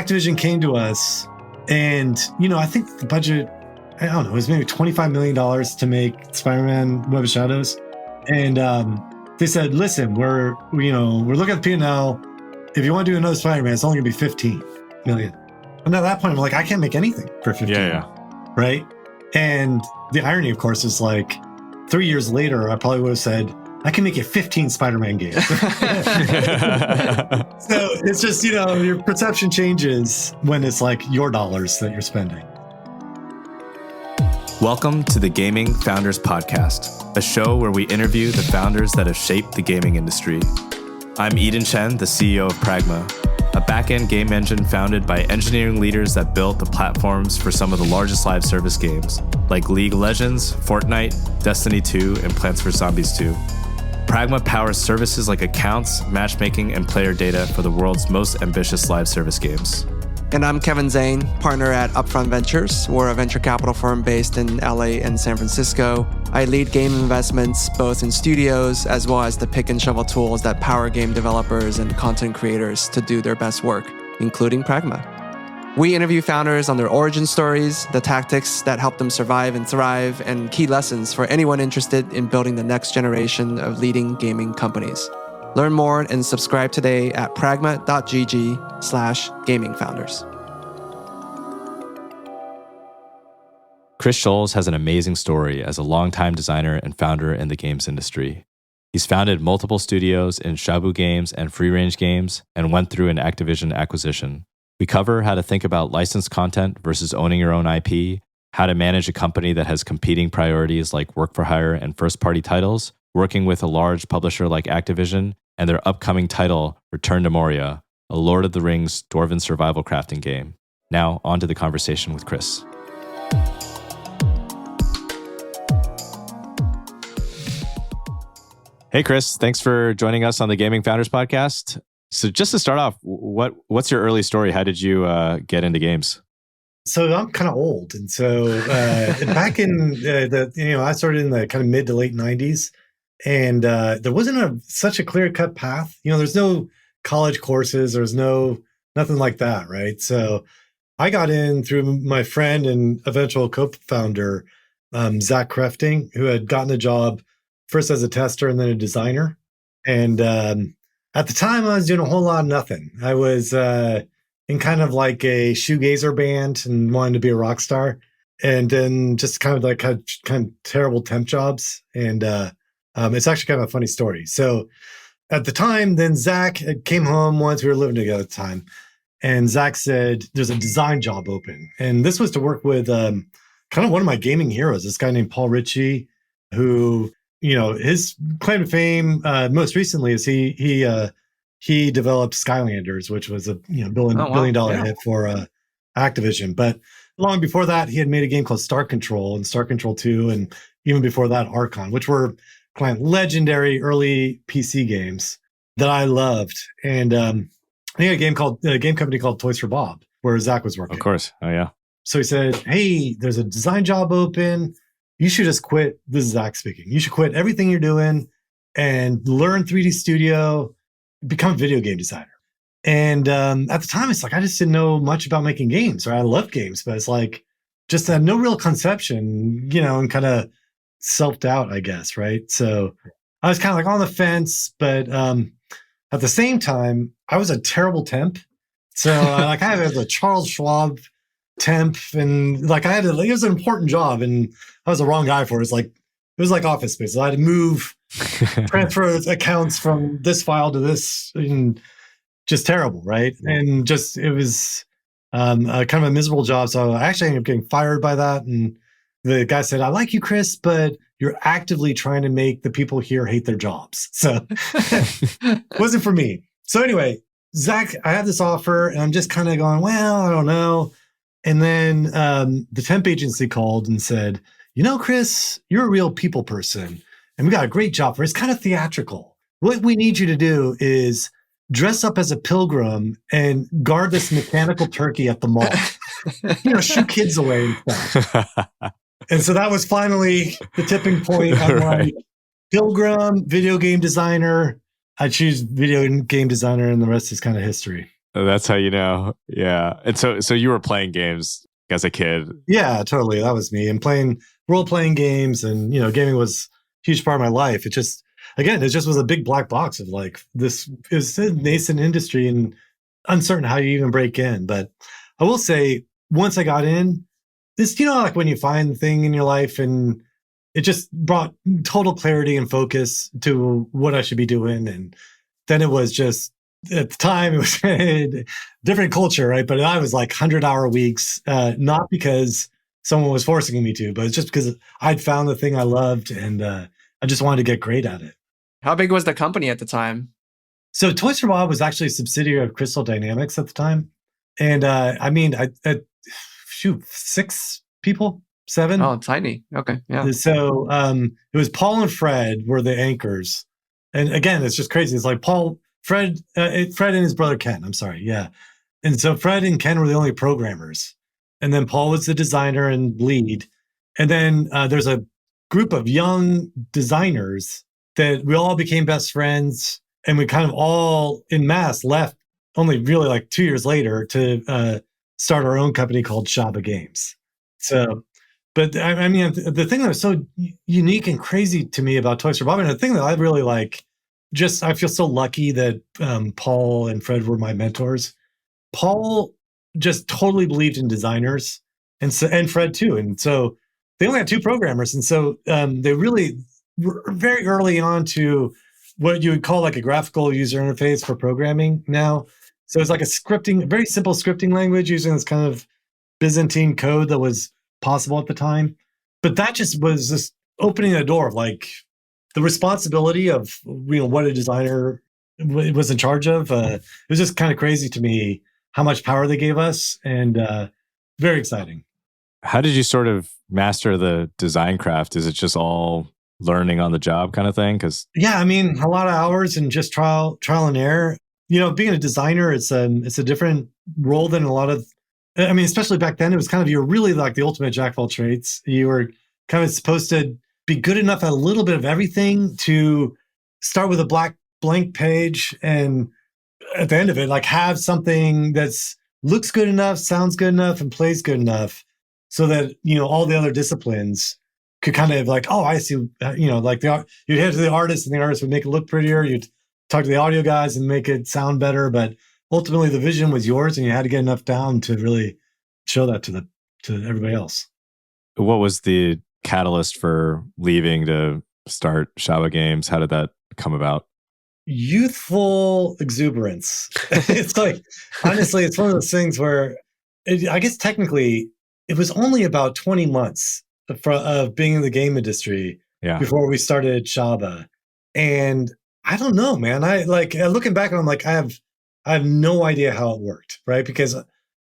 Activision came to us and, I think the budget, I don't know, it was maybe $25 million to make Spider-Man Web of Shadows. And they said, listen, we're looking at the P&L. If you want to do another Spider-Man, it's only going to be 15 million. And at that point, I'm like, I can't make anything for 15. Yeah. Right? And the irony, of course, is like 3 years later, I probably would have said, I can make you 15 Spider-Man games. So it's just, your perception changes when it's like your dollars that you're spending. Welcome to the Gaming Founders Podcast, a show where we interview the founders that have shaped the gaming industry. I'm Eden Chen, the CEO of Pragma, a back-end game engine founded by engineering leaders that built the platforms for some of the largest live service games, like League of Legends, Fortnite, Destiny 2, and Plants vs. Zombies 2. Pragma powers services like accounts, matchmaking, and player data for the world's most ambitious live service games. And I'm Kevin Zane, partner at Upfront Ventures. We're a venture capital firm based in LA and San Francisco. I lead game investments both in studios as well as the pick and shovel tools that power game developers and content creators to do their best work, including Pragma. We interview founders on their origin stories, the tactics that help them survive and thrive, and key lessons for anyone interested in building the next generation of leading gaming companies. Learn more and subscribe today at pragma.gg/gamingfounders. Chris Scholz has an amazing story as a longtime designer and founder in the games industry. He's founded multiple studios in Shaba Games and Free Range Games and went through an Activision acquisition. We cover how to think about licensed content versus owning your own IP, how to manage a company that has competing priorities like work for hire and first-party titles, working with a large publisher like Activision, and their upcoming title, Return to Moria, a Lord of the Rings Dwarven survival crafting game. Now, on to the conversation with Chris. Hey, Chris, thanks for joining us on the Gaming Founders Podcast. So just to start off, what's your early story? How did you get into games? So I'm kind of old. And so back in I started in the kind of mid to late 90s. And there wasn't such a clear-cut path. There's no college courses. There's nothing like that, right? So I got in through my friend and eventual co-founder, Zach Crefting, who had gotten a job first as a tester and then a designer. And at the time, I was doing a whole lot of nothing. I was in kind of like a shoegazer band and wanted to be a rock star. And then just kind of terrible temp jobs. And it's actually kind of a funny story. So at the time, then Zach came home once. We were living together at the time. And Zach said, there's a design job open. And this was to work with kind of one of my gaming heroes, this guy named Paul Ritchie, who, his claim to fame most recently is he developed Skylanders, which was a billion dollar hit for Activision. But long before that, he had made a game called Star Control and Star Control 2. And even before that, Archon, which were kind of legendary early PC games that I loved. And he had a game company called Toys for Bob, where Zach was working. Of course. Oh, yeah. So he said, hey, there's a design job open. You should just quit. This is Zach speaking. You should quit everything you're doing and learn 3D Studio, become a video game designer. And at the time, it's like, I just didn't know much about making games, right? I loved games, but it's like, just had no real conception, and kind of self-doubt, I guess, right? So I was kind of like on the fence, but at the same time, I was a terrible temp. So I had a Charles Schwab temp, and it was an important job, and I was the wrong guy for it. It was like Office Space. So I had to move, transfer accounts from this file to this, and just terrible, right? And it was kind of a miserable job. So I actually ended up getting fired by that, and the guy said, I like you, Chris, but you're actively trying to make the people here hate their jobs. So it wasn't for me. So anyway, Zach, I had this offer and I'm just kind of going, well, I don't know. And then the temp agency called and said, Chris, you're a real people person and we got a great job for it. It's kind of theatrical. What we need you to do is dress up as a pilgrim and guard this mechanical turkey at the mall. Shoo kids away and stuff. And so that was finally the tipping point. I'm like, pilgrim, video game designer. I choose video game designer, and the rest is kind of history. That's how you know. Yeah. And so you were playing games as a kid. Yeah, totally. That was me. And playing role-playing games and, gaming was a huge part of my life. It just, again, it just was a big black box of like this is a nascent industry and uncertain how you even break in. But I will say, once I got in, this, like when you find the thing in your life and it just brought total clarity and focus to what I should be doing. And then it was just, at the time, it was a different culture, right? But I was like 100-hour weeks, not because someone was forcing me to, but it's just because I'd found the thing I loved and I just wanted to get great at it. How big was the company at the time? So Toys for Bob was actually a subsidiary of Crystal Dynamics at the time. And I 6 people, 7. Oh, tiny. Okay, yeah. So it was Paul and Fred were the anchors. And again, it's just crazy. It's like Fred and his brother Ken. I'm sorry. Yeah. And so Fred and Ken were the only programmers. And then Paul was the designer and lead. And then there's a group of young designers that we all became best friends. And we kind of all en masse left only really like 2 years later to start our own company called Shaba Games. So, but I mean, the thing that was so unique and crazy to me about Toys for Bob, and the thing that I really like, I feel so lucky that Paul and Fred were my mentors. Paul just totally believed in designers, and Fred too. And so they only had 2 programmers, and so they really were very early on to what you would call like a graphical user interface for programming now. So it's like a very simple scripting language using this kind of Byzantine code that was possible at the time. But that just was just opening a door of like the responsibility of what a designer was in charge of. It was just kind of crazy to me how much power they gave us, and very exciting. How did you sort of master the design craft? Is it just all learning on the job kind of thing? Because yeah, I mean, a lot of hours and just trial and error. Being a designer, it's a different role than a lot of. I mean, especially back then, it was kind of, you're really like the ultimate jack of all trades. You were kind of supposed to be good enough at a little bit of everything to start with a blank page, and at the end of it, like have something that's looks good enough, sounds good enough, and plays good enough, so that all the other disciplines could kind of like, oh, I see, like you'd head to the artist, and the artist would make it look prettier. You'd talk to the audio guys and make it sound better, but ultimately the vision was yours, and you had to get enough down to really show that to everybody else. What was the catalyst for leaving to start Shaba Games? How did that come about? Youthful exuberance. It's like, honestly, it's one of those things where I guess technically it was only about 20 months of being in the game industry before we started Shaba. And I don't know, man. I like looking back and I'm like, I have no idea how it worked, right? Because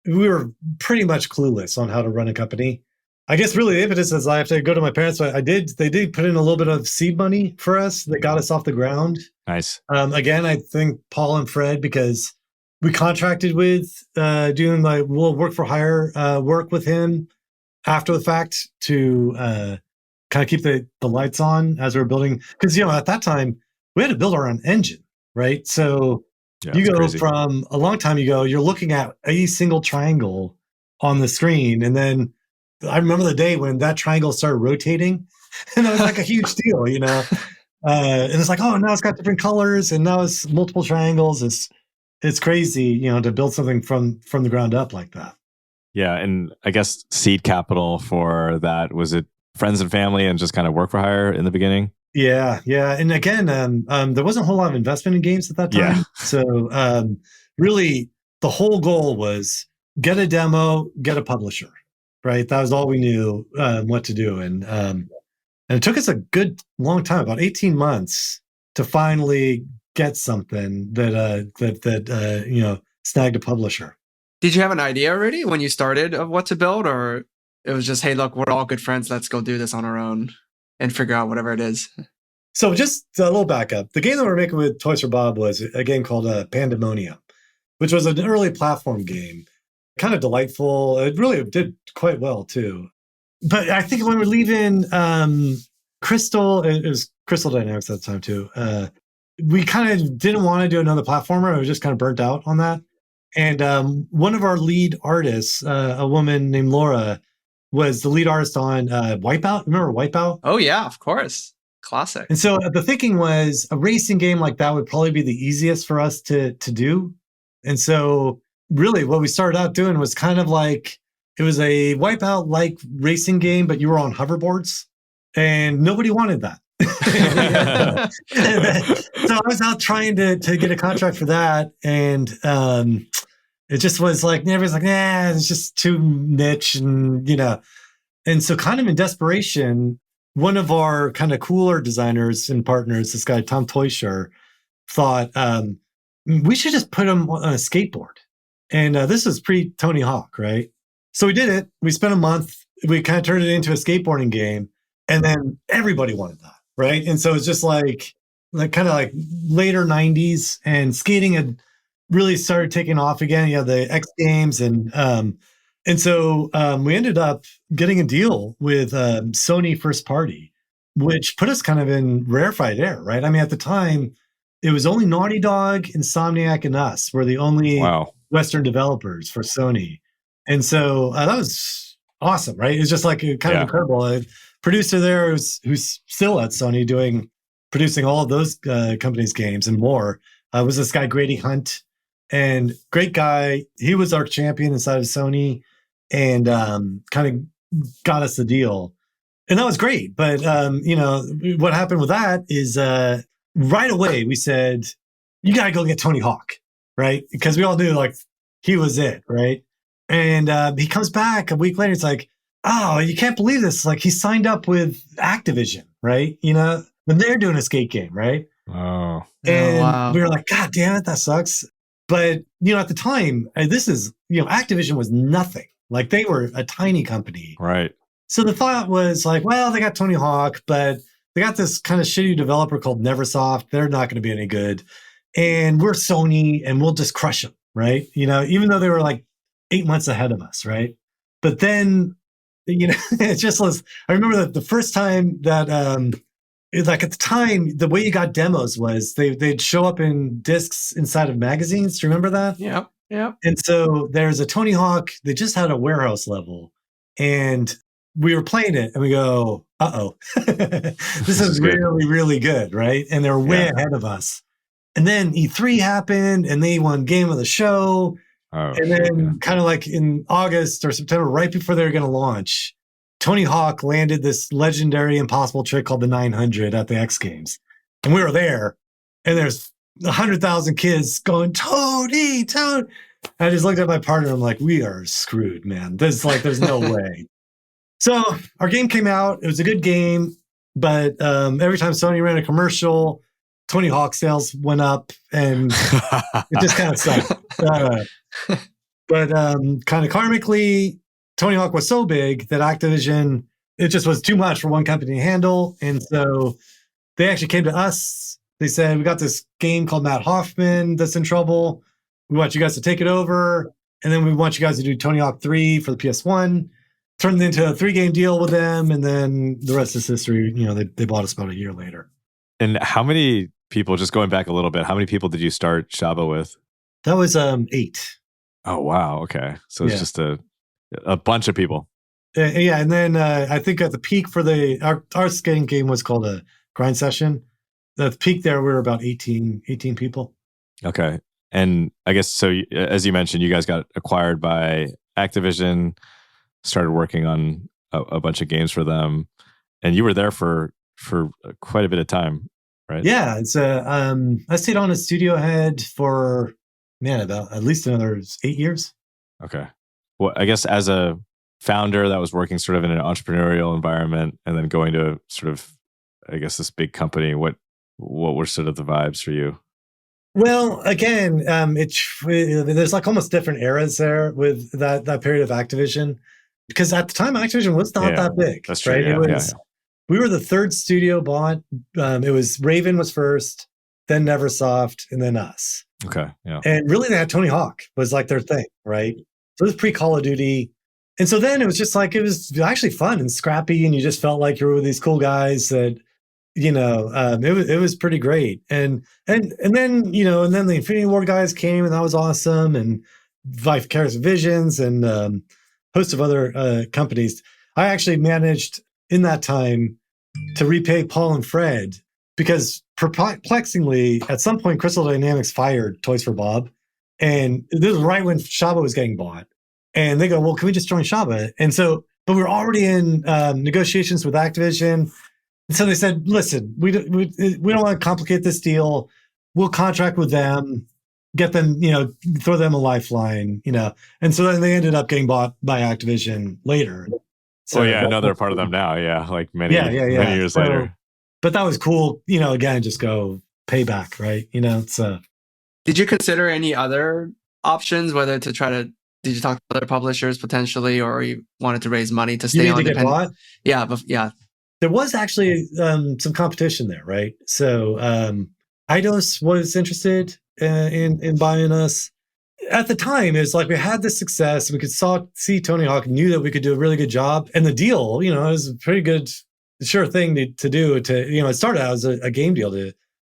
we were pretty much clueless on how to run a company. I guess really the impetus is I have to go to my parents, but they did put in a little bit of seed money for us that got us off the ground. Nice. Again, I think Paul and Fred, because we contracted with doing like, we'll work for hire work with him after the fact to kind of keep the lights on as we're building. Because, at that time, we had to build our own engine, right? So you go crazy. From a long time ago, you're looking at a single triangle on the screen. And then I remember the day when that triangle started rotating, and it was like a huge deal, and it's like, oh, now it's got different colors, and now it's multiple triangles. It's crazy, to build something from the ground up like that. Yeah, and I guess seed capital for that, was it friends and family and just kind of work for hire in the beginning? Yeah. And again, there wasn't a whole lot of investment in games at that time. Yeah. So really, the whole goal was get a demo, get a publisher, right? That was all we knew what to do. And it took us a good long time, about 18 months, to finally get something that snagged a publisher. Did you have an idea already when you started of what to build, or it was just, hey, look, we're all good friends, let's go do this on our own and figure out whatever it is? So just a little backup. The game that we're making with Toys for Bob was a game called Pandemonium, which was an early platform game. Kind of delightful. It really did quite well too. But I think when we're leaving Crystal, it was Crystal Dynamics at the time too. We kind of didn't want to do another platformer. I was just kind of burnt out on that. And one of our lead artists, a woman named Laura, was the lead artist on Wipeout. Remember Wipeout? Oh yeah, of course. Classic. And so the thinking was a racing game like that would probably be the easiest for us to do. And so really what we started out doing was kind of like, it was a Wipeout like racing game, but you were on hoverboards and nobody wanted that. So I was out trying to get a contract for that. And it just was like, everybody's like, nah, it's just too niche. And, and so kind of in desperation, one of our kind of cooler designers and partners, this guy, Tom Teuscher, thought we should just put him on a skateboard. And this is pre-Tony Hawk, right? So we did it. We spent a month. We kind of turned it into a skateboarding game. And then everybody wanted that, right? And so it's just like kind of like later 90s, and skating had really started taking off again. You have the X Games, and so we ended up getting a deal with Sony first party, which put us kind of in rarefied air, right? I mean, at the time, it was only Naughty Dog, Insomniac, and us were the only Western developers for Sony. And so that was awesome, right? It's just like kind of incredible. A producer there who's still at Sony producing all of those companies' games and more was this guy, Grady Hunt. And great guy. He was our champion inside of Sony and kind of got us the deal. And that was great. But, what happened with that is right away we said, you got to go get Tony Hawk, right? Because we all knew like he was it, right? And he comes back a week later. It's like, oh, you can't believe this. Like he signed up with Activision, right? When they're doing a skate game, right? Oh. And we were like, God damn it, that sucks. But, at the time, this is, Activision was nothing. Like they were a tiny company. Right. So the thought was like, well, they got Tony Hawk, but they got this kind of shitty developer called Neversoft. They're not going to be any good. And we're Sony and we'll just crush them, right? Even though they were like 8 months ahead of us, right? But then, it just was, I remember that the first time that, like at the time, the way you got demos was they'd show up in discs inside of magazines. Do you remember that? Yeah. And so there's a Tony Hawk. They just had a warehouse level, and we were playing it, and we go, "Uh-oh, this is really, really good, right?" And they're way ahead of us. And then E3 happened, and they won Game of the Show. And then kind of like in August or September, right before they were going to launch, Tony Hawk landed this legendary impossible trick called the 900 at the X Games. And we were there, and there's 100,000 kids going, Tony. I just looked at my partner. I'm like, we are screwed, man. There's no way. So our game came out. It was a good game. But every time Sony ran a commercial, Tony Hawk sales went up, and it just kind of sucked. But kind of karmically, Tony Hawk was so big that Activision, it just was too much for one company to handle. And so they actually came to us. They said, we got this game called Matt Hoffman that's in trouble. We want you guys to take it over. And then we want you guys to do Tony Hawk 3 for the PS1. Turned it into a 3-game deal with them. And then the rest is history. They bought us about a year later. And how many people, just going back a little bit, how many people did you start Shaba with? That was 8. Oh, wow. Okay. So it's just a bunch of people. Yeah. And then I think at the peak for our skating game was called a grind session. The peak there, we were about 18 people. Okay. And I guess, so as you mentioned, you guys got acquired by Activision, started working on a bunch of games for them. And you were there for quite a bit of time, right? Yeah. It's I stayed on as studio head for, about at least another 8 years. Okay. Well, I guess as a founder that was working sort of in an entrepreneurial environment and then going to sort of, I guess, this big company, what were sort of the vibes for you? Well, again, there's like almost different eras there with that period of Activision, because at the time Activision was not that big. That's true. Right? Yeah, we were the third studio bought. It was Raven was first, then Neversoft, and then us. Okay. Yeah. And really, they had Tony Hawk was like their thing, right? So it was pre-Call of Duty. And so then it was just like, it was actually fun and scrappy, and you just felt like you were with these cool guys that, it was pretty great. And then the Infinity War guys came, and that was awesome. And Vicarious Visions and host of other companies. I actually managed in that time to repay Paul and Fred because perplexingly, at some point, Crystal Dynamics fired Toys for Bob. And this was right when Shaba was getting bought. And they go, well, can we just join Shaba? And so, but we were already in negotiations with Activision. And so they said, listen, we don't want to complicate this deal. We'll contract with them, get them, throw them a lifeline, And so then they ended up getting bought by Activision later. So another part of them now. Yeah. Like many years later. But that was cool, again, just go payback, right? So. Did you consider any other options, whether to did you talk to other publishers potentially, or you wanted to raise money to stay on independent? Yeah. There was actually some competition there, right? So Eidos was interested in buying us. At the time, it was like we had this success. We could see Tony Hawk, knew that we could do a really good job. And the deal, it was a pretty good, sure thing to do. It started out as a game deal,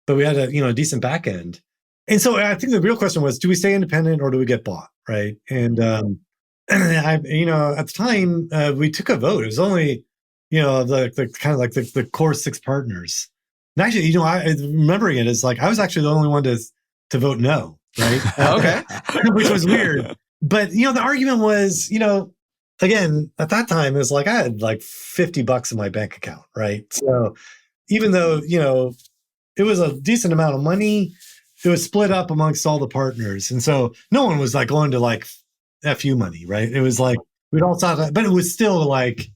but we had a decent back end. And so I think the real question was, do we stay independent or do we get bought, right? And at the time, we took a vote. It was only, the kind of like the core 6 partners. And actually, I remembering it is like I was actually the only one to vote no, right? Okay, which was weird. But the argument was, again, at that time, it was like I had like $50 in my bank account, right? So even though it was a decent amount of money, it was split up amongst all the partners. And so no one was like going to like FU money, right? It was like, we'd all talk about, but it was still like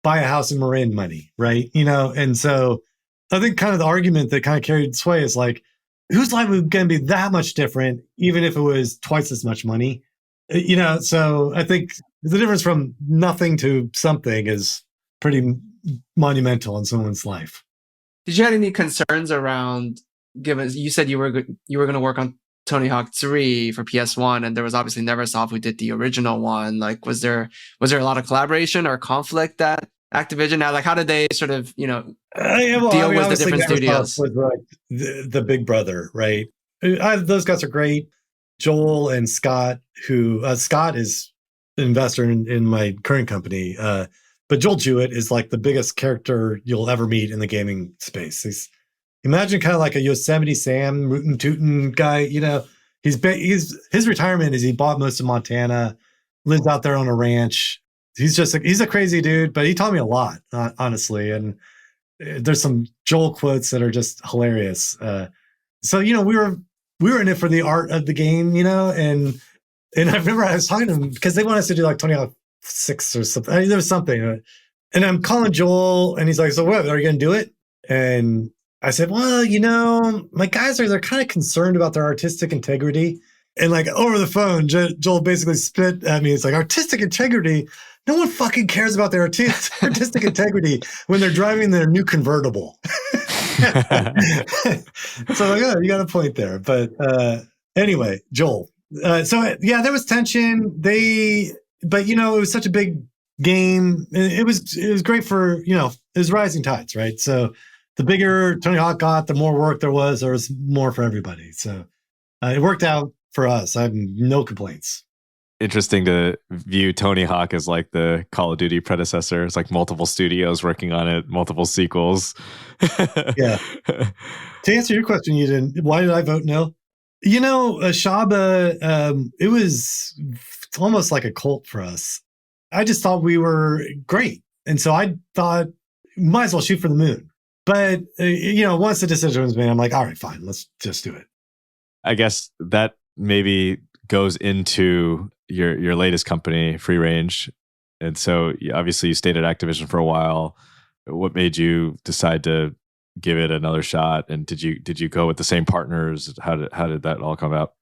buy a house in Marin money, right? And so I think kind of the argument that kind of carried sway is like, whose life was going to be that much different, even if it was twice as much money? So I think the difference from nothing to something is pretty monumental in someone's life. Did you have any concerns around, given you said you were going to work on Tony Hawk 3 for PS1, and there was obviously Neversoft who did the original one. Like, was there a lot of collaboration or conflict at Activision? Now, like, how did they sort of deal with the different studios? Was like the big brother, right? Those guys are great. Joel and Scott, who Scott is an investor in my current company, but Joel Jewett is like the biggest character you'll ever meet in the gaming space. Imagine kind of like a Yosemite Sam, rootin' tootin' guy. His retirement is he bought most of Montana, lives out there on a ranch. He's a crazy dude, but he taught me a lot, honestly. And there's some Joel quotes that are just hilarious. So we were in it for the art of the game, and I remember I was talking to him because they want us to do like Tony Hawk 6 or something. I mean, there was something, and I'm calling Joel, and he's like, "So what? Are you going to do it?" And I said, well, my guys they're kind of concerned about their artistic integrity. And like over the phone, Joel basically spit at me. It's like, artistic integrity? No one fucking cares about their artistic integrity when they're driving their new convertible. So like, oh, you got a point there. But anyway, Joel. So yeah, there was tension. But it was such a big game. It was great for, it was rising tides, right? So the bigger Tony Hawk got, the more work there was more for everybody. So it worked out for us. I have no complaints. Interesting to view Tony Hawk as like the Call of Duty predecessor. It's like multiple studios working on it, multiple sequels. Yeah. To answer your question, why did I vote no? Shaba, it was almost like a cult for us. I just thought we were great. And so I thought, might as well shoot for the moon. But, once the decision was made, I'm like, all right, fine, let's just do it. I guess that maybe goes into your latest company, Free Range. And so obviously you stayed at Activision for a while. What made you decide to give it another shot? And did you go with the same partners? How did that all come out?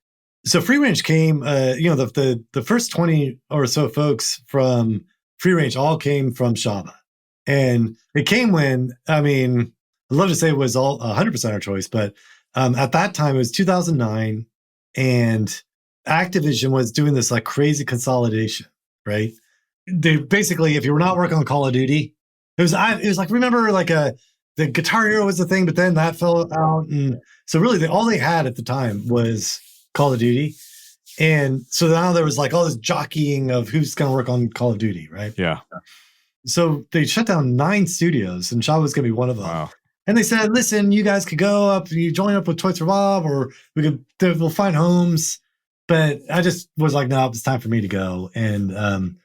So Free Range came, the first 20 or so folks from Free Range all came from Shaba. And it came when, I'd love to say it was all 100% our choice, but at that time it was 2009, and Activision was doing this like crazy consolidation, right? They basically, if you were not working on Call of Duty, it was like, remember like the Guitar Hero was the thing, but then that fell out. And so really all they had at the time was Call of Duty. And so now there was like all this jockeying of who's going to work on Call of Duty, right? Yeah. So they shut down 9 studios, and Shaba was going to be one of them. Wow. And they said, listen, you guys could go up and you join up with Toys for Bob, or we'll find homes. But I just was like, no, it's time for me to go. And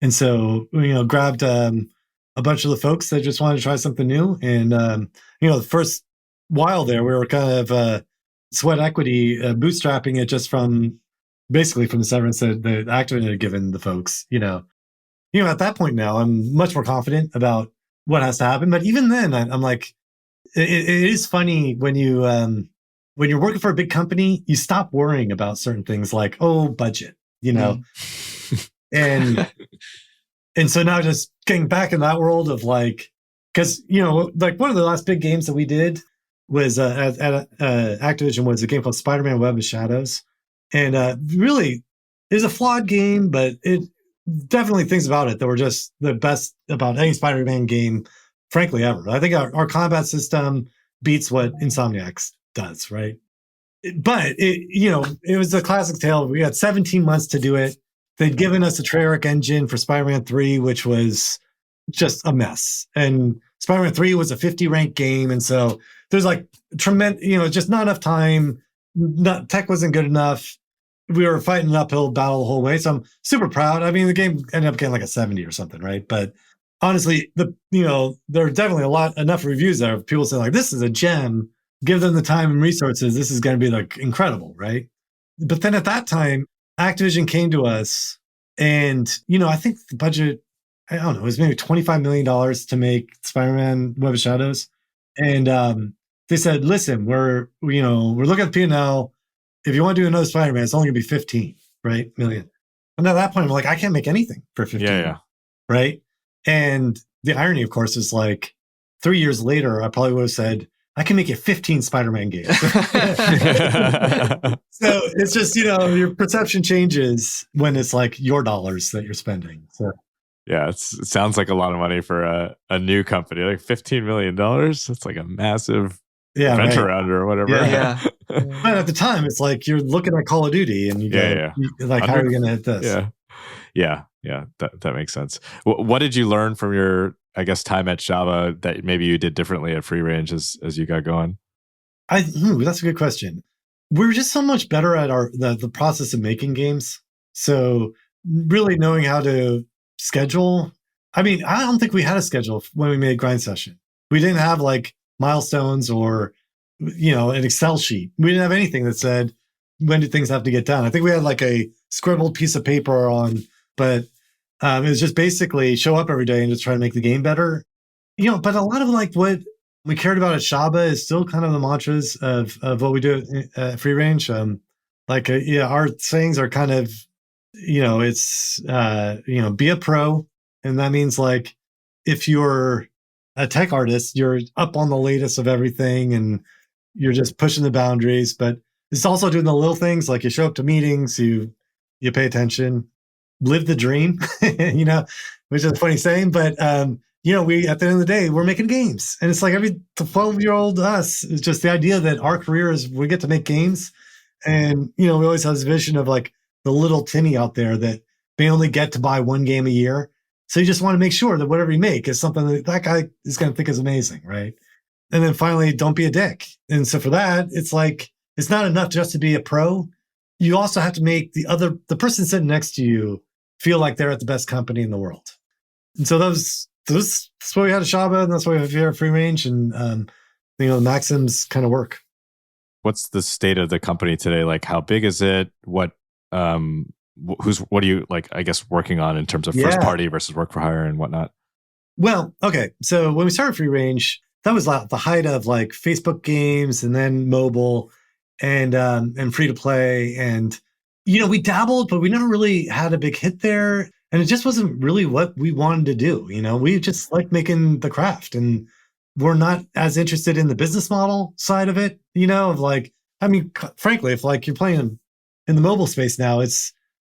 so, grabbed a bunch of the folks that just wanted to try something new. And, the first while there, we were kind of sweat equity, bootstrapping it just from the severance that Activision had given the folks, at that point now, I'm much more confident about what has to happen. But even then, I'm like, it is funny when you're working for a big company, you stop worrying about certain things like, budget, and so now just getting back in that world of like, because like one of the last big games that we did was at Activision was a game called Spider-Man: Web of Shadows, and really is a flawed game, but it definitely things about it that were just the best about any Spider-Man game, frankly, ever. I think our combat system beats what Insomniac does, right? But it was a classic tale. We had 17 months to do it. They'd given us a Treyarch engine for Spider-Man 3, which was just a mess. And Spider-Man 3 was a 50 ranked game. And so there's like tremendous, just not enough time. Tech wasn't good enough. We were fighting an uphill battle the whole way. So I'm super proud. I mean, the game ended up getting like a 70 or something, right? But honestly, there are definitely enough reviews there of people saying like, this is a gem. Give them the time and resources. This is going to be like incredible, right? But then at that time, Activision came to us and, I think the budget, I don't know, it was maybe $25 million to make Spider-Man Web of Shadows. And they said, listen, we're looking at the P&L. If you want to do another Spider-Man, it's only going to be 15, right? Million. And at that point, I'm like, I can't make anything for 15. Yeah. Right. And the irony, of course, is like 3 years later, I probably would have said, I can make you 15 Spider-Man games. So it's just, your perception changes when it's like your dollars that you're spending. So yeah, it sounds like a lot of money for a new company, like $15 million. That's like a massive venture round or whatever. Yeah. But at the time, it's like you're looking at Call of Duty and you go, like, how are we going to hit this? Yeah. That makes sense. What did you learn from your, I guess, time at Shaba that maybe you did differently at Free Range as you got going? That's a good question. We were just so much better at the process of making games. So really knowing how to schedule. I mean, I don't think we had a schedule when we made Grind Session. We didn't have like milestones or, an Excel sheet. We didn't have anything that said, when do things have to get done? I think we had like a scribbled piece of paper but it was just basically show up every day and just try to make the game better. But a lot of like what we cared about at Shaba is still kind of the mantras of what we do at Free Range. Our sayings are kind of, it's, be a pro. And that means like, if you're a tech artist, you're up on the latest of everything and you're just pushing the boundaries, but it's also doing the little things like you show up to meetings, you pay attention, live the dream, which is a funny saying, but, we, at the end of the day, we're making games. And it's like every 12-year-old us is just the idea that our career is we get to make games. And, we always have this vision of like the little Timmy out there that may only get to buy one game a year. So you just want to make sure that whatever you make is something that guy is going to think is amazing, right? And then finally, don't be a dick. And so for that, it's like, it's not enough just to be a pro. You also have to make the person sitting next to you feel like they're at the best company in the world. And so that's what we had at Shaba, and that's what we have here at Free Range. And, the maxims kind of work. What's the state of the company today? Like, how big is it? What are you, like, I guess, working on in terms of first party versus work for hire and whatnot? Well, okay. So when we started Free Range, that was the height of like Facebook games and then mobile and free to play. And, we dabbled, but we never really had a big hit there. And it just wasn't really what we wanted to do. We just like making the craft, and we're not as interested in the business model side of it, frankly, if like you're playing in the mobile space now, it's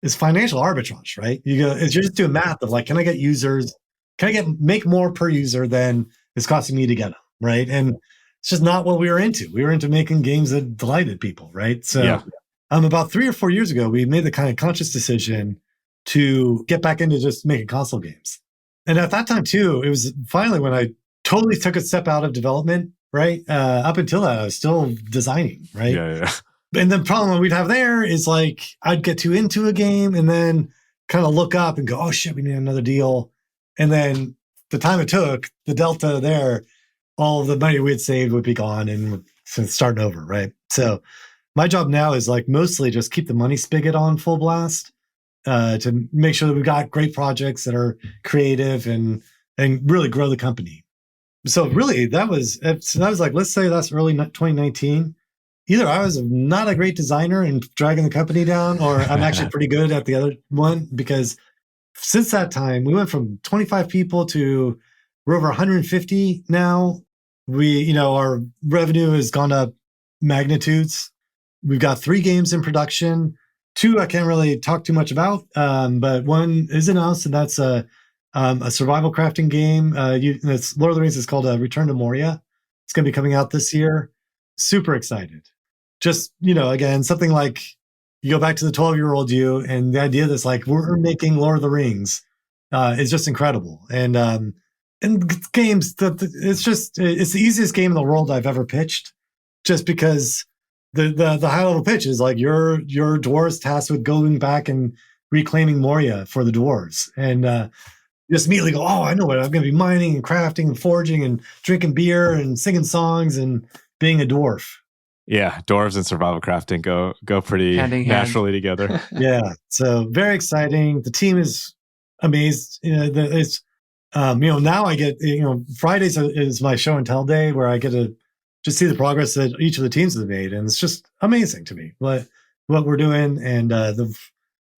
financial arbitrage, right? You're just doing math of like, can I get users? Can I make more per user than it's costing me to get them, right? And it's just not what we were into. We were into making games that delighted people, right? So About 3 or 4 years ago, we made the kind of conscious decision to get back into just making console games. And at that time too, it was finally when I totally took a step out of development, right? Up until that, I was still designing, right? Yeah. And the problem we'd have there is like, I'd get too into a game and then kind of look up and go, oh shit, we need another deal. And then the time it took, the delta there, all of the money we had saved would be gone and starting over, right? So my job now is like mostly just keep the money spigot on full blast to make sure that we've got great projects that are creative and really grow the company. So really that was like, let's say that's early 2019. Either I was not a great designer and dragging the company down, or I'm actually pretty good at the other one, because since that time, we went from 25 people to we're over 150 now. Our revenue has gone up magnitudes. We've got 3 games in production. 2 I can't really talk too much about, but one is announced, and that's a survival crafting game. It's Lord of the Rings. Is called Return to Moria. It's going to be coming out this year. Super excited. Just, again, something like you go back to the 12-year-old you, and the idea that's like, we're making Lord of the Rings is just incredible. And games, it's the easiest game in the world I've ever pitched, just because the high level pitch is like your dwarves tasked with going back and reclaiming Moria for the dwarves. And just immediately go, oh, I know what I'm going to be mining and crafting and forging and drinking beer and singing songs and being a dwarf. Yeah, dwarves and survival crafting go pretty naturally together. Yeah, so very exciting. The team is amazed. It's now I get Fridays is my show and tell day where I get to just see the progress that each of the teams have made, and it's just amazing to me what we're doing. And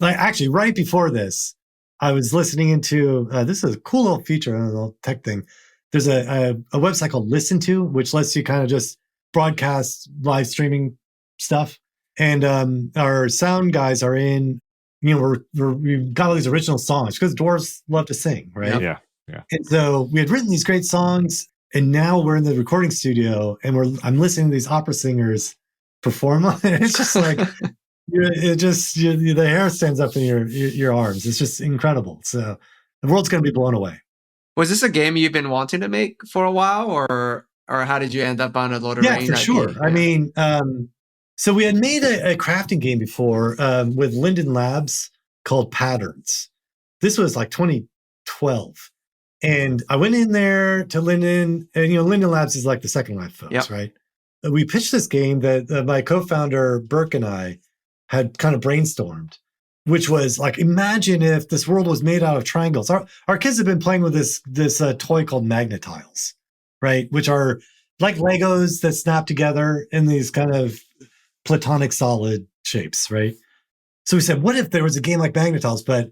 actually right before this, I was listening into this is a cool little feature, a little tech thing. There's a website called Listen To, which lets you kind of just broadcast live streaming stuff. And our sound guys are in, we've got all these original songs because dwarves love to sing, right? Yeah. And so we had written these great songs, and now we're in the recording studio, and I'm listening to these opera singers perform. And it's just like, the hair stands up in your arms. It's just incredible. So the world's going to be blown away. Was this a game you've been wanting to make for a while, or how did you end up on a Lord of the Rings? Yeah, for sure. Yeah. I mean, so we had made a crafting game before with Linden Labs called Patterns. This was like 2012. And I went in there to Linden, and Linden Labs is like the Second Life folks, right? We pitched this game that my co-founder Burke and I had kind of brainstormed, which was like, imagine if this world was made out of triangles. Our kids have been playing with this toy called magnetiles, right? Which are like Legos that snap together in these kind of platonic solid shapes, right? So we said, what if there was a game like magnetiles, but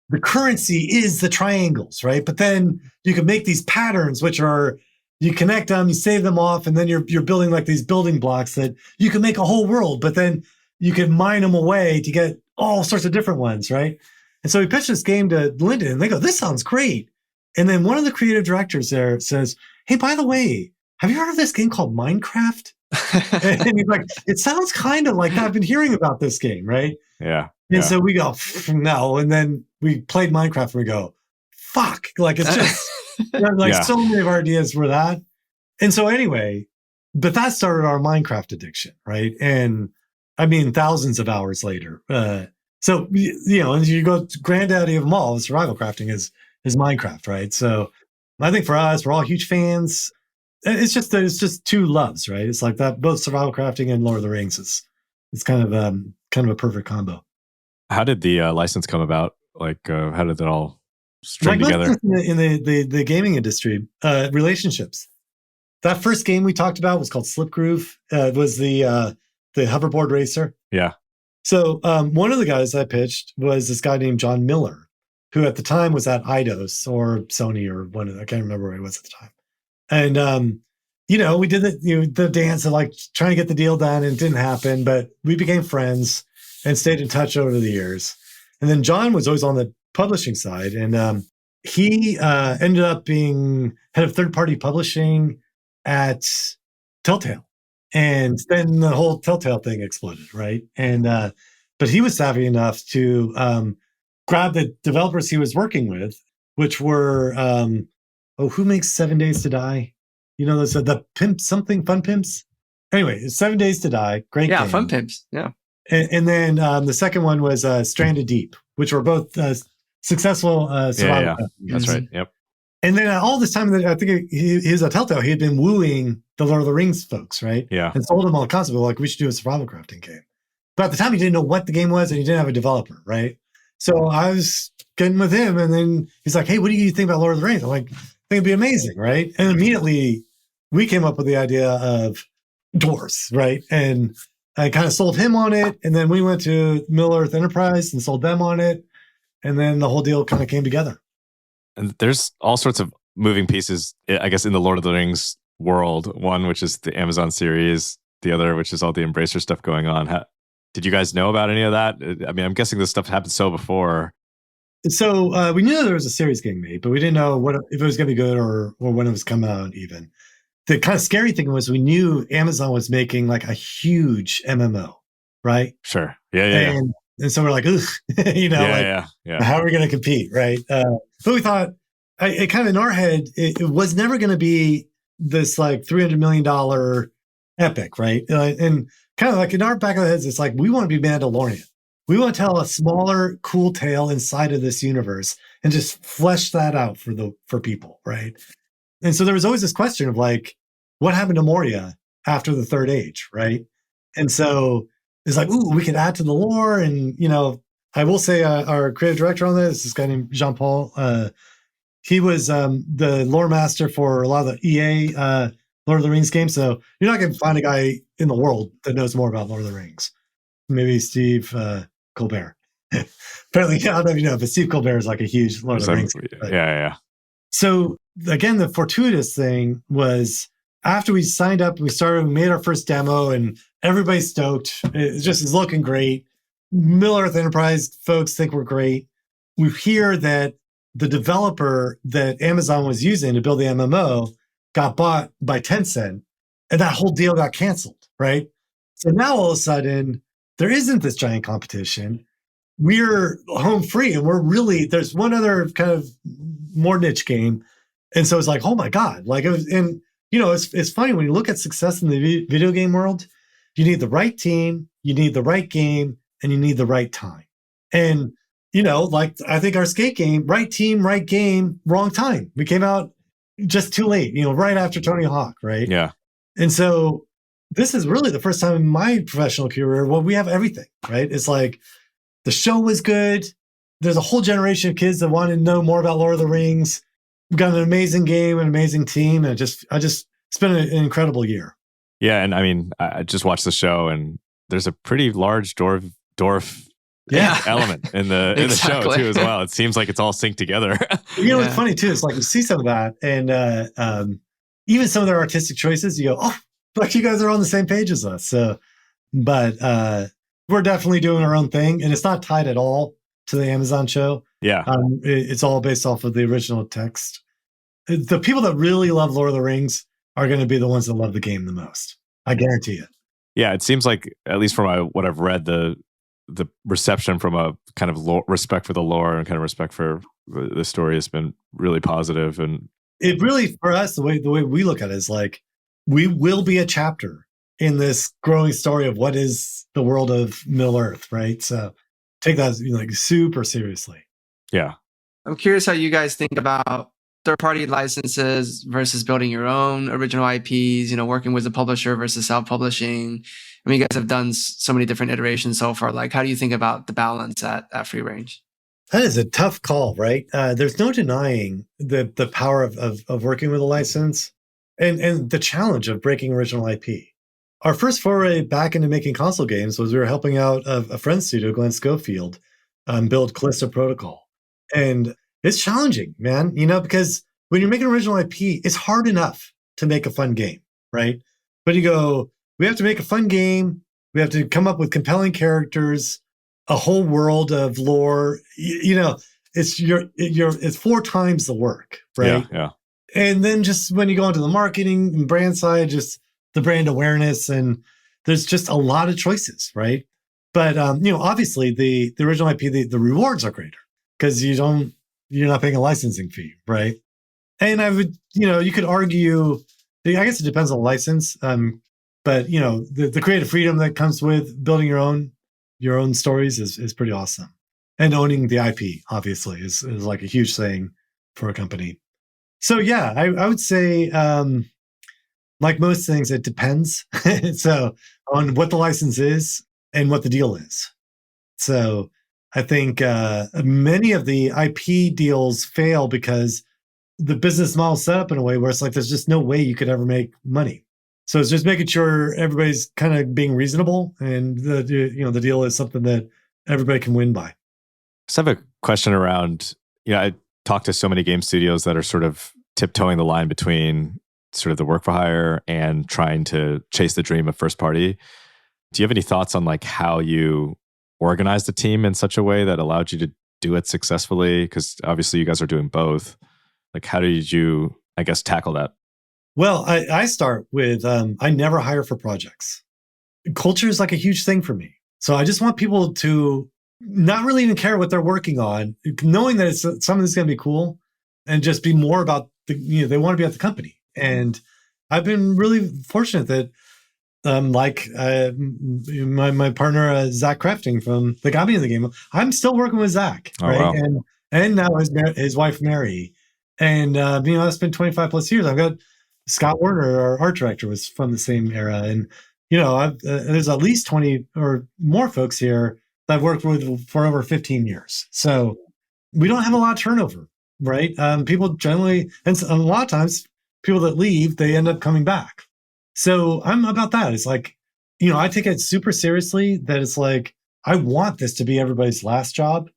the currency is the triangles, right? But then you can make these patterns, which are, you connect them, you save them off, and then you're building like these building blocks that you can make a whole world, but then you can mine them away to get all sorts of different ones, right? And so we pitched this game to Linden, and they go, this sounds great. And then one of the creative directors there says, hey, by the way, have you heard of this game called Minecraft? And he's like, it sounds kind of like I've been hearing about this game, right? Yeah. And so we go, no. And then we played Minecraft and we go, fuck. Like, it's just so many of our ideas were that. And so anyway, but that started our Minecraft addiction, right? And I mean, thousands of hours later. So, and you go, granddaddy of them all, survival crafting is Minecraft, right? So I think for us, we're all huge fans. It's just two loves, right? It's like that, both survival crafting and Lord of the Rings. It's kind of a perfect combo. How did the license come about? Like, how did it all string together? In the gaming industry, relationships. That first game we talked about was called Slipgroove. It was the hoverboard racer. Yeah. So one of the guys I pitched was this guy named John Miller, who at the time was at Eidos or Sony or one of the, I can't remember where he was at the time. And we did the dance of like trying to get the deal done, and it didn't happen, but we became friends and stayed in touch over the years. And then John was always on the publishing side, and he ended up being head of third-party publishing at Telltale. And then the whole Telltale thing exploded, right? And but he was savvy enough to grab the developers he was working with, which were who makes 7 Days to Die? You know, those the pimp something fun pimps. Anyway, 7 Days to Die, great game. Fun pimps. Yeah. And then the second one was Stranded Deep, which were both successful survival. That's right. Yep. And then all this time that I think he was at Telltale, he had been wooing the Lord of the Rings folks, right? Yeah. And sold them all the concept of like, we should do a survival crafting game. But at the time, he didn't know what the game was and he didn't have a developer, right? So I was getting with him and then he's like, hey, what do you think about Lord of the Rings? I'm like, I think it'd be amazing, right? And immediately we came up with the idea of Dwarves, right? And I kind of sold him on it. And then we went to Middle-earth Enterprise and sold them on it. And then the whole deal kind of came together. And there's all sorts of moving pieces, I guess, in the Lord of the Rings world. One, which is the Amazon series. The other, which is all the Embracer stuff going on. Did you guys know about any of that? I mean, I'm guessing this stuff happened so before. So we knew there was a series getting made, but we didn't know if it was going to be good or when it was coming out even. The kind of scary thing was we knew Amazon was making like a huge MMO, right? Sure. Yeah. And so we're like, ugh, how are we going to compete, right? But we thought, it kind of in our head, it was never going to be this like $300 million epic, right? And kind of like in our back of the heads, it's like, we want to be Mandalorian. We want to tell a smaller, cool tale inside of this universe and just flesh that out for people, right? And so there was always this question of like, what happened to Moria after the Third Age, right? And so it's like, ooh, we could add to the lore. And, you know, I will say our creative director on this guy named Jean-Paul, he was the lore master for a lot of the EA Lord of the Rings games. So you're not going to find a guy in the world that knows more about Lord of the Rings. Maybe Steve Colbert. Apparently, I don't know if you know, but Steve Colbert is like a huge Lord of the Rings. Yeah. So again, the fortuitous thing was after we signed up, we made our first demo and everybody's stoked. It's looking great. Middle-earth Enterprise folks think we're great. We hear that the developer that Amazon was using to build the MMO got bought by Tencent and that whole deal got canceled, right? So now all of a sudden, there isn't this giant competition. We're home free and there's one other kind of more niche game. And so it's like, oh my God, like it was, and you know, it's funny when you look at success in the video game world, you need the right team, you need the right game, and you need the right time. And, you know, like I think our skate game, right team, right game, wrong time. We came out just too late, you know, right after Tony Hawk, right? Yeah. And so this is really the first time in my professional career where we have everything, right? It's like the show was good. There's a whole generation of kids that want to know more about Lord of the Rings. We've got an amazing game, an amazing team, and it's been an incredible year. Yeah, and I mean, I just watched the show, and there's a pretty large dwarf element in the show too as well. It seems like it's all synced together. You know, what's funny too, it's like you see some of that, and even some of their artistic choices, you go, oh, like you guys are on the same page as us. So, but we're definitely doing our own thing, and it's not tied at all to the Amazon show. Yeah. It's all based off of the original text. The people that really love Lord of the Rings are going to be the ones that love the game the most. I guarantee it. Yeah, it seems like, at least from what I've read, the reception from a kind of respect for the lore and kind of respect for the story has been really positive. And it really, for us, the way we look at it is like, we will be a chapter in this growing story of what is the world of Middle Earth, right? So take that like super seriously. Yeah. I'm curious how you guys think about third-party licenses versus building your own original IPs, you know, working with a publisher versus self-publishing. I mean, you guys have done so many different iterations so far. Like, how do you think about the balance at Free Range? That is a tough call, right? There's no denying the power of working with a license and the challenge of breaking original IP. Our first foray back into making console games was we were helping out a friend's studio, Glenn Schofield, build Callisto Protocol. And it's challenging, man, you know, because when you're making original IP, it's hard enough to make a fun game, right? But you go, we have to make a fun game. We have to come up with compelling characters, a whole world of lore. You know, it's 4 times the work, right? Yeah. And then just when you go into the marketing and brand side, just the brand awareness, and there's just a lot of choices, right? But obviously the original IP, the rewards are greater because you're not paying a licensing fee, right? And I would, you could argue, I guess it depends on the license, but the creative freedom that comes with building your own stories is pretty awesome. And owning the IP, obviously, is like a huge thing for a company. So yeah, I would say, like most things, it depends. So on what the license is and what the deal is. So I think many of the IP deals fail because the business model is set up in a way where it's like there's just no way you could ever make money. So it's just making sure everybody's kind of being reasonable, and the deal is something that everybody can win by. So I have a question around, I talk to so many game studios that are sort of tiptoeing the line between sort of the work for hire and trying to chase the dream of first party. Do you have any thoughts on like how you organize the team in such a way that allowed you to do it successfully? Because obviously you guys are doing both. Like, how did you, I guess, tackle that? Well, I start with, I never hire for projects. Culture is like a huge thing for me. So I just want people to not really even care what they're working on, knowing that it's something that's going to be cool, and just be more about they want to be at the company. And I've been really fortunate that, my partner, Zach Crafting that got me in the game, I'm still working with Zach, right? Wow. And now his wife, Mary. And, that's been 25 plus years. I've got Scott Werner, our art director, was from the same era. And, there's at least 20 or more folks here that I've worked with for over 15 years. So we don't have a lot of turnover, right? People generally, and a lot of times people that leave, they end up coming back. So I'm about that. It's like, I take it super seriously that it's like, I want this to be everybody's last job.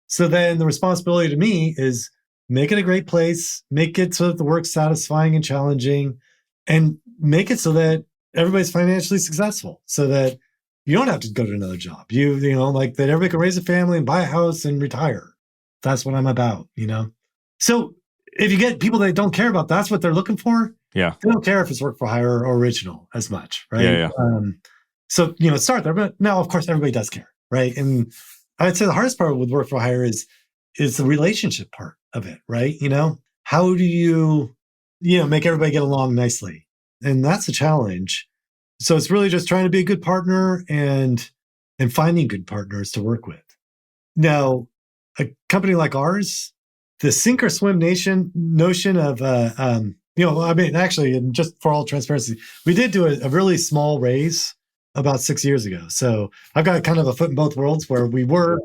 So then the responsibility to me is make it a great place, make it so that the work's satisfying and challenging, and make it so that everybody's financially successful, so that you don't have to go to another job. Like that everybody can raise a family and buy a house and retire. That's what I'm about, So if you get people that don't care about that's what they're looking for, they don't care if it's work for hire or original as much, right? Yeah. So, start there. But now, of course, everybody does care, right? And I'd say the hardest part with work for hire is the relationship part of it, right? How do you make everybody get along nicely? And that's a challenge. So it's really just trying to be a good partner and finding good partners to work with. Now, a company like ours, the sink or swim notion of, actually, and just for all transparency, we did do a really small raise about 6 years ago. So I've got kind of a foot in both worlds where we were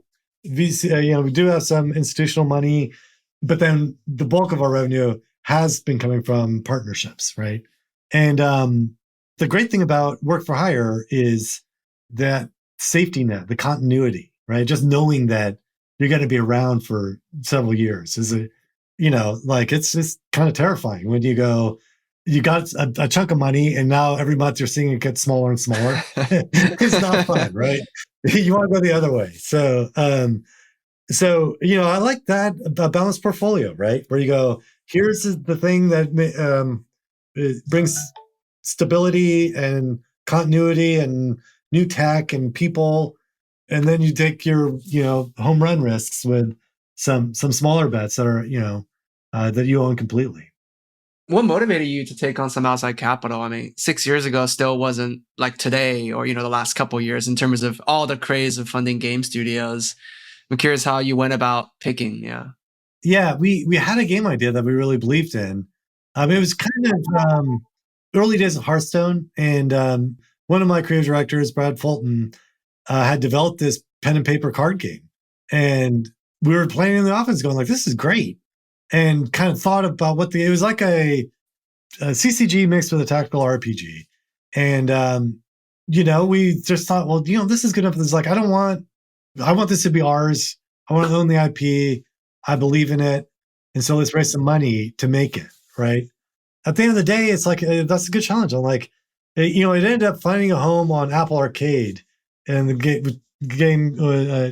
VC, we do have some institutional money, but then the bulk of our revenue has been coming from partnerships, right? And the great thing about work for hire is that safety net, the continuity, right? Just knowing that you're going to be around for several years is it's just kind of terrifying when you got a chunk of money and now every month you're seeing it get smaller and smaller. It's not fun, right? You want to go the other way. So, I like that, a balanced portfolio, right? Where you go, here's the thing that it brings stability and continuity and new tech and people. And then you take your, home run risks with some smaller bets that are, that you own completely. What motivated you to take on some outside capital? I mean, 6 years ago still wasn't like today or, the last couple of years in terms of all the craze of funding game studios. I'm curious how you went about picking. Yeah, we had a game idea that we really believed in. It was kind of early days of Hearthstone. And one of my creative directors, Brad Fulton, had developed this pen and paper card game. And we were playing in the office going like, this is great. And kind of thought about it was like a CCG mixed with a tactical RPG. And, we just thought, well, this is good enough. It's like, I want this to be ours. I want to own the IP. I believe in it. And so let's raise some money to make it, right? At the end of the day, it's like, that's a good challenge. I'm like, it ended up finding a home on Apple Arcade, and the game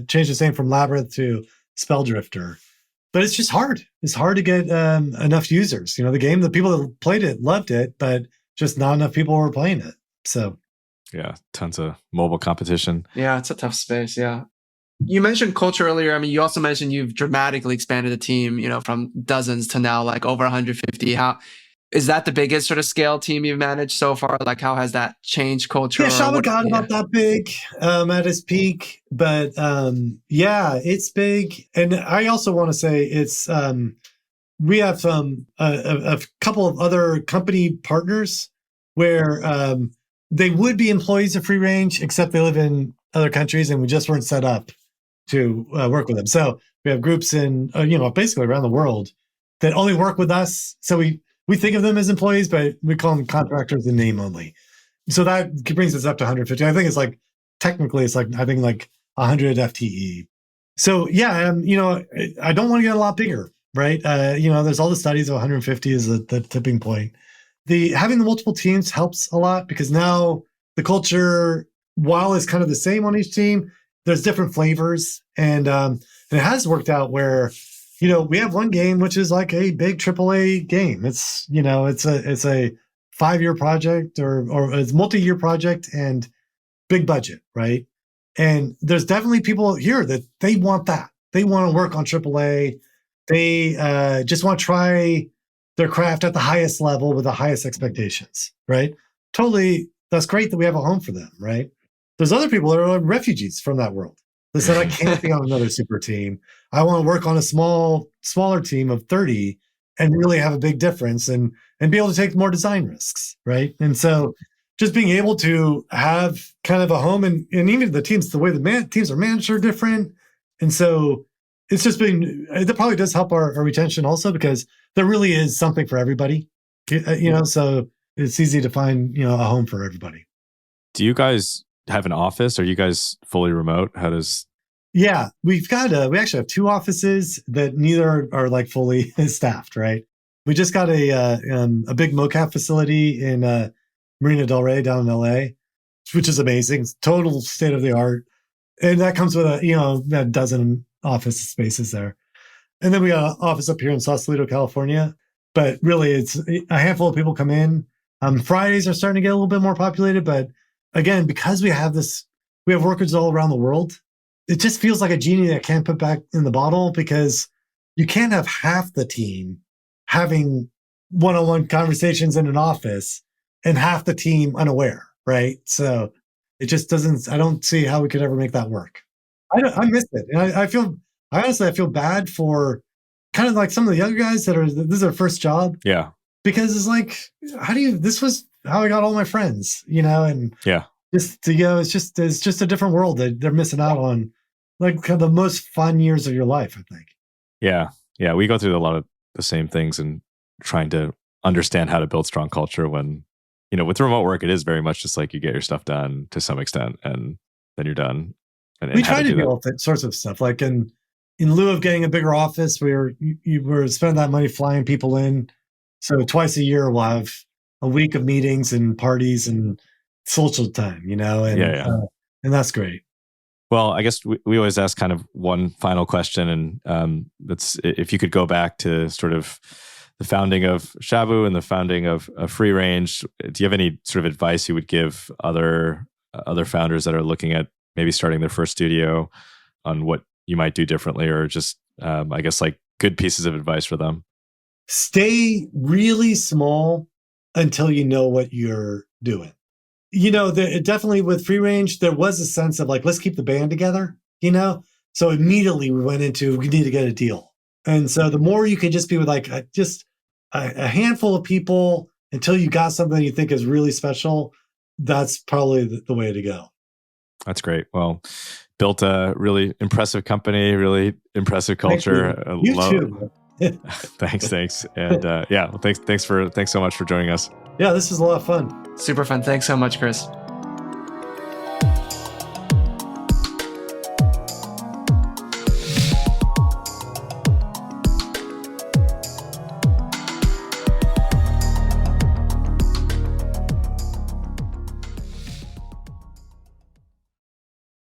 changed its name from Labyrinth to Spelldrifter. But it's just hard. It's hard to get enough users. The game, the people that played it loved it, but just not enough people were playing it. So yeah, tons of mobile competition. Yeah, it's a tough space. Yeah. You mentioned culture earlier. I mean, you also mentioned you've dramatically expanded the team, from dozens to now like over 150. How is that the biggest sort of scale team you've managed so far? Like, how has that changed culture? Yeah, Shaba got about that big at his peak, but yeah, it's big. And I also want to say it's we have a couple of other company partners where they would be employees of Free Range, except they live in other countries, and we just weren't set up to work with them. So we have groups in basically around the world that only work with us. So we think of them as employees, but we call them contractors in name only. So that brings us up to 150. I think it's like technically it's like 100 FTE. So yeah, I don't want to get a lot bigger, right? There's all the studies of 150 is the tipping point. Having the multiple teams helps a lot because now the culture, while it's kind of the same on each team, there's different flavors, and it has worked out where we have one game which is like a big AAA game. It's it's a 5-year project or it's multi-year project and big budget, right? And there's definitely people here that they want that. They want to work on AAA. They just want to try their craft at the highest level with the highest expectations, right? Totally, that's great that we have a home for them, right? There's other people that are like refugees from that world. They said, I can't be on another super team. I want to work on a smaller team of 30 and really have a big difference and be able to take more design risks, right? And so just being able to have kind of a home and even the teams, the way the teams are managed are different. And so it's just that probably does help our retention also because there really is something for everybody, so it's easy to find, a home for everybody. Do you guys have an office? Are you guys fully remote? How does... Yeah, we actually have 2 offices that neither are like fully staffed, right? We just got a big mocap facility in Marina Del Rey down in LA, which is amazing. It's total state of the art. And that comes with a dozen office spaces there. And then we got an office up here in Sausalito, California. But really, it's a handful of people come in. Fridays are starting to get a little bit more populated. But again, because we have workers all around the world, it just feels like a genie that can't put back in the bottle because you can't have half the team having one-on-one conversations in an office and half the team unaware, right? So it just doesn't, I don't see how we could ever make that work. I miss it. And I feel bad for kind of like some of the younger guys this is their first job. Yeah. Because it's like, this was how I got all my friends, and yeah, it's just a different world that they're missing out on, like kind of the most fun years of your life, I think. Yeah. Yeah. We go through a lot of the same things and trying to understand how to build strong culture when, with remote work, it is very much just like you get your stuff done to some extent and then you're done. And we try to do all sorts of stuff. Like in lieu of getting a bigger office, you were spending that money flying people in. So twice a year we'll have a week of meetings and parties and social time, and that's great. Well, I guess we always ask kind of one final question, and that's if you could go back to sort of the founding of Shabu and the founding of Free Range. Do you have any sort of advice you would give other founders that are looking at maybe starting their first studio on what you might do differently, or just I guess like good pieces of advice for them? Stay really small until you know what you're doing. Definitely with Free Range, there was a sense of like, let's keep the band together, So immediately we went into, we need to get a deal. And so the more you can just be with like just a handful of people until you got something you think is really special, that's probably the way to go. That's great. Well, built a really impressive company, really impressive culture. You too. Thanks. And thanks so much for joining us. Yeah, this was a lot of fun. Super fun. Thanks so much, Chris.